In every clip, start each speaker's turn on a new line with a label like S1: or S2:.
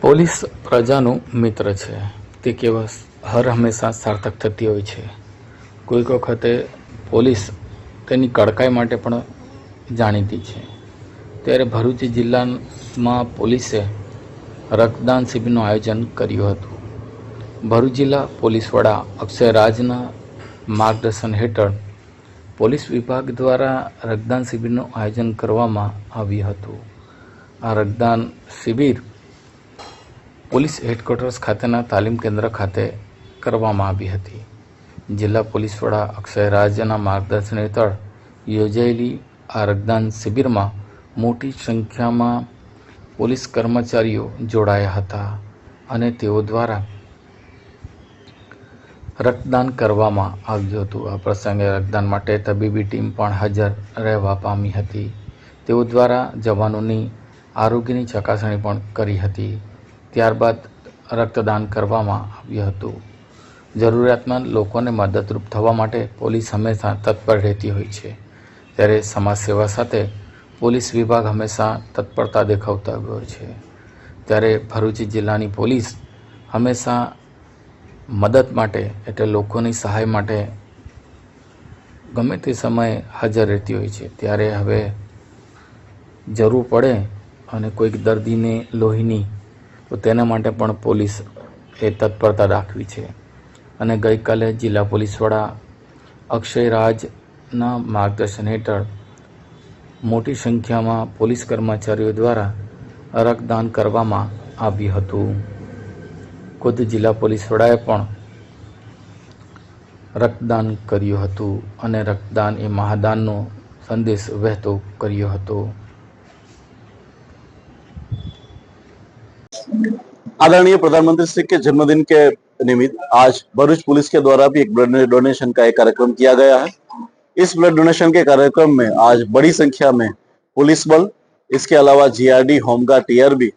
S1: Police પ્રજાનું મિત્ર છે. તે કેવળ હર હંમેશા સાર્થક થતી હોય છે. કોઈક વખતે પોલીસ તેની કડકાઈ માટે પણ જાણીતી છે. ત્યારે ભરૂચ જિલ્લામાં પોલીસે રક્તદાન શિબિરનું આયોજન કર્યું હતું. ભરૂચ જિલ્લા પોલીસ વડા અક્ષય રાજના માર્ગદર્શન હેઠળ પોલીસ વિભાગ દ્વારા રક્તદાન શિબિરનું આયોજન કરવામાં આવ્યું હતું. આ રક્તદાન શિબિર પોલીસ હેડક્વાર્ટર્સ ખાતેના તાલીમ કેન્દ્ર ખાતે કરવામાં આવી હતી. જિલ્લા પોલીસ વડા અક્ષય રાજના માર્ગદર્શન હેઠળ યોજાયેલી આ રક્તદાન શિબિરમાં મોટી સંખ્યામાં પોલીસ કર્મચારીઓ જોડાયા હતા અને તેઓ દ્વારા રક્તદાન કરવામાં આવ્યું હતું. આ પ્રસંગે રક્તદાન માટે તબીબી ટીમ પણ હાજર રહેવા પામી હતી. તેઓ દ્વારા જવાનોની આરોગ્યની ચકાસણી પણ કરી હતી. ત્યારબાદ રક્તદાન કરવામાં આવ્યું હતું. જરૂરિયાતમંદ લોકોને મદદરૂપ થવા માટે પોલીસ હંમેશા તત્પર રહેતી હોય છે. ત્યારે સમાજ સેવા સાથે પોલીસ વિભાગ હંમેશા તત્પરતા દેખાવતા હોય છે. ત્યારે ભરૂચ જિલ્લાની પોલીસ હંમેશા મદદ માટે એટલે લોકોની સહાય માટે ગમે તે સમયે હાજર રહેતી હોય છે. ત્યારે હવે જરૂર પડે અને કોઈક દર્દીને લોહીની તો તેના માટે પણ પોલીસ એ તત્પરતા દાખવી છે. અને ગઈકાલે જિલ્લા પોલીસ વડા અક્ષય રાજના માર્ગદર્શન હેઠળ મોટી સંખ્યામાં પોલીસ કર્મચારીઓ દ્વારા રક્તદાન કરવામાં આવ્યું હતું. ખુદ જિલ્લા પોલીસ વડાએ પણ રક્તદાન કર્યું હતું અને રક્તદાન એ મહાદાનનો સંદેશ વહેતો કર્યો હતો.
S2: आदरणीय प्रधानमंत्री श्री के जन्मदिन के निमित्त आज भरूच पुलिस के द्वारा भी एक ब्लड डोनेशन का एक कार्यक्रम किया गया है। इस ब्लड डोनेशन के कार्यक्रम में आज बड़ी संख्या में पुलिस बल, इसके अलावा जीआरडी, होमगार्ड, टीआरबी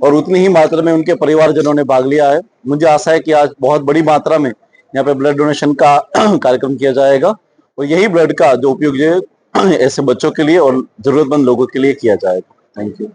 S2: और उतनी ही मात्रा में उनके परिवारजनों ने भाग लिया है। मुझे आशा है कि आज बहुत बड़ी मात्रा में यहाँ पे ब्लड डोनेशन का कार्यक्रम किया जाएगा और यही ब्लड का जो उपयोग जो ऐसे बच्चों के लिए और जरूरतमंद लोगों के लिए किया जाएगा। Thank you.